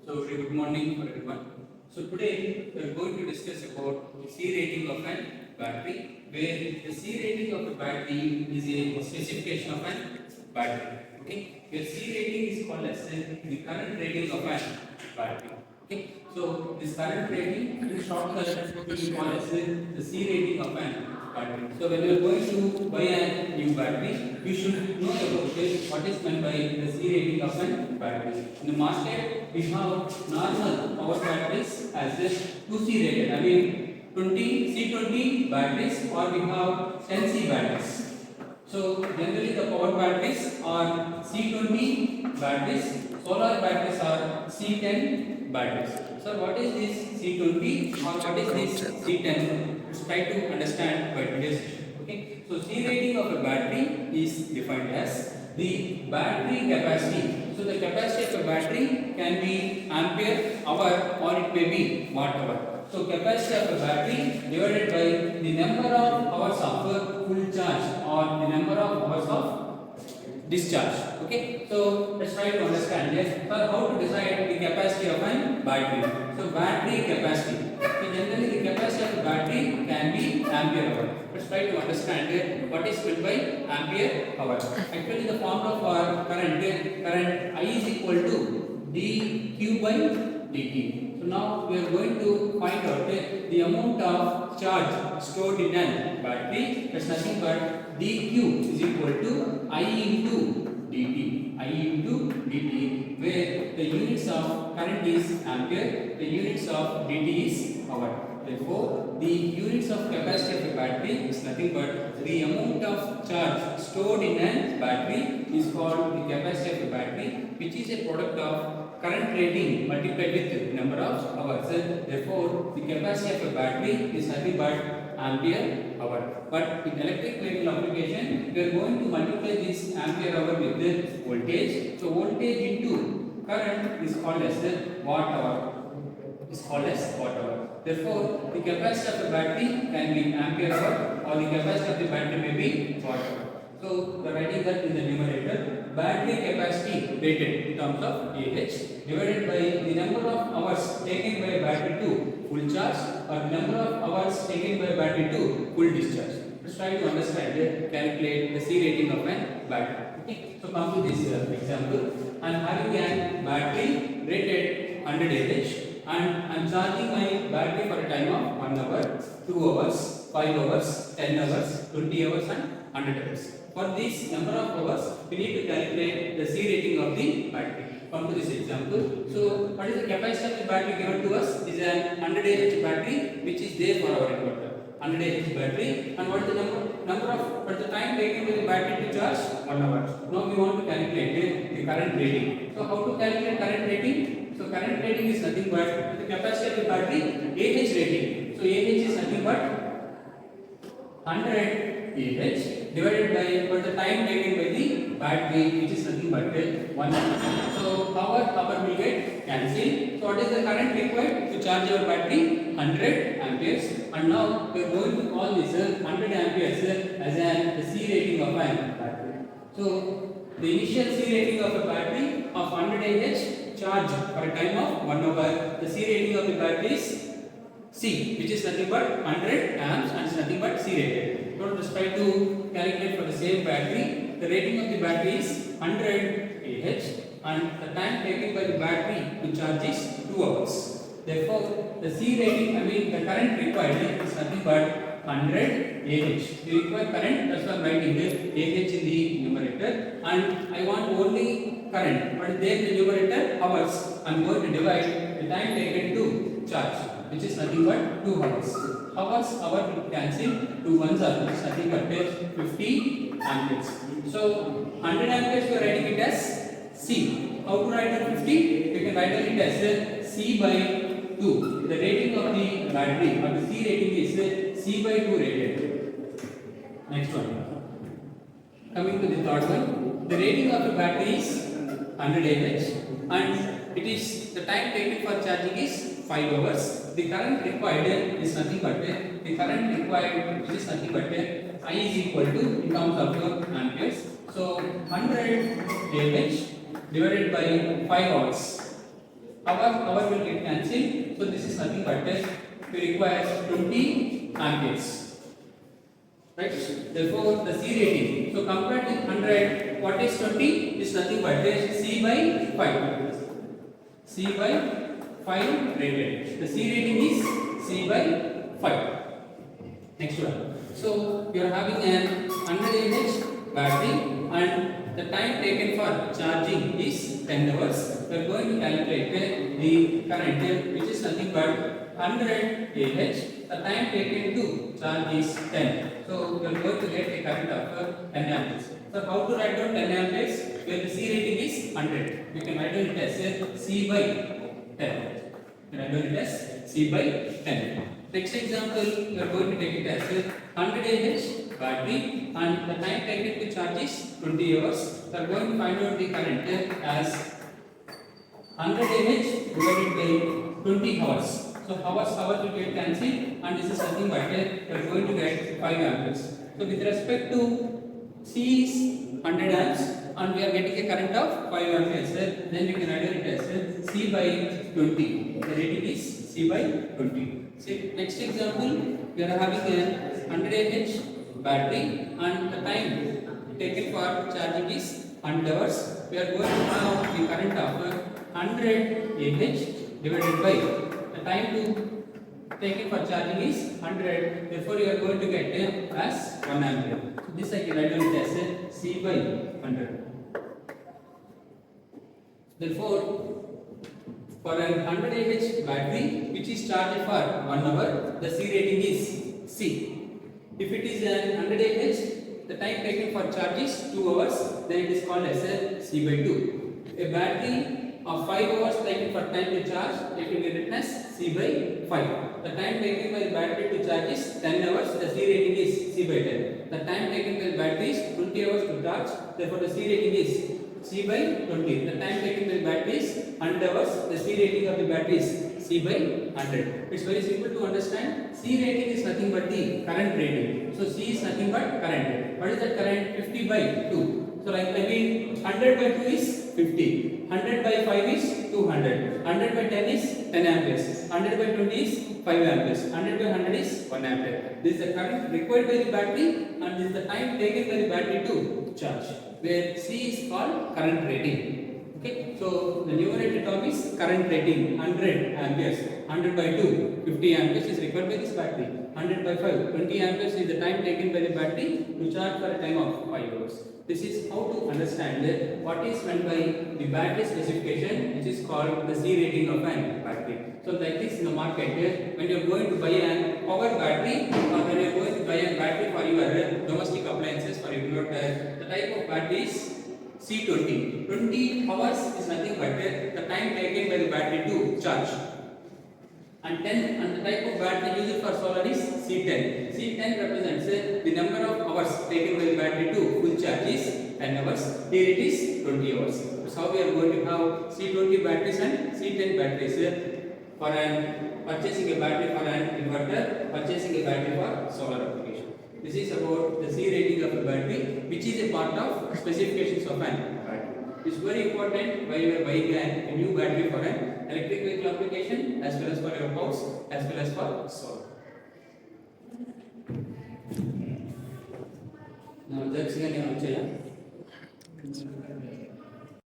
So, very good morning for everyone. So, today we are going to discuss about the C rating of an battery, where the C rating of a battery is a specification of an battery. Okay, where C rating is called as the current rating of an battery. Okay, so this current rating in shortcut we will call as the C rating of an battery. So, when you are going to buy a new battery, you should know about what is meant by the C rating of an battery. In the market, we have normal power batteries as this 2C rated. I mean 20 C20 batteries, or we have 10C batteries. So generally the power batteries are C20 batteries, solar batteries are C10 batteries. So what is this C20 or what is this C10? Let's try to understand by today's session. Okay. So C rating of a battery is defined as the battery capacity. So the capacity of a battery can be ampere hour or it may be watt hour. So capacity of a battery divided by the number of hours of full charge or the number of hours of discharge. Okay. So let's try to understand this. So how to decide the capacity of a battery? So battery capacity. So generally the capacity of a battery can be ampere hour. Let's try to understand it. What is meant by ampere hour? Actually, the formula for current I is equal to dq by dt. So now we are going to find out the amount of charge stored in a battery. That's nothing but dq is equal to I into dt. I into dt, where the units of current is ampere, the units of dt is hour. Therefore, the units of capacity of a battery is nothing but the amount of charge stored in a battery is called the capacity of a battery, which is a product of current rating multiplied with number of hours. Therefore, the capacity of a battery is nothing but ampere hour. But in electric vehicle application, we are going to multiply this ampere hour with the voltage. So, voltage into current is called as the watt hour. Is called as watt hour. Therefore, the capacity of the battery can be ampere hour or the capacity of the battery may be watt hour. So, the writing that in the numerator, battery capacity rated in terms of AH divided by the number of hours taken by a battery to full charge or the number of hours taken by a battery to full discharge. Let's try to understand it, calculate the C rating of a battery. Okay. So, come to this example. I am having a battery rated 100 AH. And I am charging my battery for a time of 1 hour, 2 hours, 5 hours, 10 hours, 20 hours and 100 hours. For this number of hours, we need to calculate the C rating of the battery. Come to this example. So, what is the capacity of the battery given to us? Is a 100 Ah battery which is there for our inverter. 100 Ah battery, and what is the what is the time taken by the battery to charge? 1 hour. Now we want to calculate the current rating. So, how to calculate current rating? So current rating is nothing but the capacity of the battery AH rating. So AH is nothing but 100 AH divided by what the time taken by the battery, which is nothing but 1 hour. So hour will get cancelled. So what is the current required to charge our battery? 100 amperes. And now we are going to call this 100 amperes as the C rating of a battery. So the initial C rating of a battery of 100 AH charge for a time of 1 hour. The C rating of the battery is C, which is nothing but 100 amps and is nothing but C rated. So let's try to calculate for the same battery. The rating of the battery is 100 AH and the time taken by the battery to charge is 2 hours. Therefore, the C rating, the current required is nothing but 100 AH. The required current, that's why I am writing here AH in the numerator, and I want only current, but there in the numerator hours. I am going to divide the time taken to charge, which is nothing but 2 hours. Hour will cancel, 2 ones are nothing but 50 amperes. So 100 amperes we are writing it as C. How to write it 50? We can write it as C by 2. The rating of the battery or the C rating is C by 2 rated. Next one. Coming to the third one. The rating of the battery is 100 Ah and it is the time taken for charging is 5 hours. The current required is nothing but the current required, which is nothing but I is equal to in terms of amperes. So 100 Ah divided by 5 hours. Hour will get cancelled. So this is nothing but we require 20 amperes. Right? Therefore, the C rating. So compared with 100, what is 20? Is nothing but C by 5. C by 5 rated. The C rating is C by 5. Next one. So you are having an 100 mAh battery and the time taken for charging is 10 hours. We are going to calculate the current, which is nothing but 100 mAh. The time taken to charge is 10. So we are going to get a current of 10 amperes. So how to write down 10 amperes? Where the C rating is 100. We can write down it as C by 10. We can write down it as C by 10. Next example, we are going to take it as 100 mAh battery and the time taken to charge is 20 hours. We are going to find out the current as 100 mAh divided by 20 hours. So hours will get cancelled and this is nothing but we are going to get 5 amperes. So with respect to C is 100 amps and we are getting a current of 5 amperes. Then we can write it as C by 20. The rating is C by 20. See, next example, we are having a 100 mAh battery and the time taken for charging is 100 hours. We are going to have the current of 100 mAh divided by the time to taken for charging is 100. Therefore, you are going to get as 1 ampere. So this I can write down as C by 100. Therefore, for a 100 mAh battery which is charged for 1 hour, the C rating is C. If it is a 100 mAh, the time taken for charge is 2 hours, then it is called as a C by 2. A battery of 5 hours taken for time to charge, it will be written as C by 5. The time taken by the battery to charge is 10 hours, the C rating is C by 10. The time taken by the battery is 20 hours to charge, therefore the C rating is C by 20. The time taken by the battery is 100 hours. The C rating of the battery is C by 100. It's very simple to understand. C rating is nothing but the current rating. So C is nothing but current. What is that current? 50 by 2. So like 100 by 2 is 50. 100 by 5 is 200. 100 by 10 is 10 amperes. 100 by 20 is 5 amperes. 100 by 100 is 1 ampere. This is the current required by the battery and this is the time taken by the battery to charge. Where C is called current rating. Okay, so the numerator term is current rating 100 amperes. 100 by 2, 50 amperes is required by this battery. 100 by 5, 20 amperes is the time taken by the battery to charge for a time of 5 hours. This is how to understand what is meant by the battery specification, which is called the C rating of an battery. So like this in the market, when you are going to buy a power battery or when you are going to buy a battery for your domestic appliances, for your inverter, the type of battery is C20. 20 hours is nothing but the time taken by the battery to charge. And the type of battery used for solar is C10. C10 represents the number of hours taken by the battery to full charge is 10 hours. Here it is 20 hours. So how we are going to have C20 batteries and C10 batteries for purchasing a battery for an inverter, purchasing a battery for solar application. This is about the C rating of a battery, which is a part of specifications of an battery. It's very important while you are buying a new battery for an electric vehicle application as well as for your house as well as for solar. Now that's again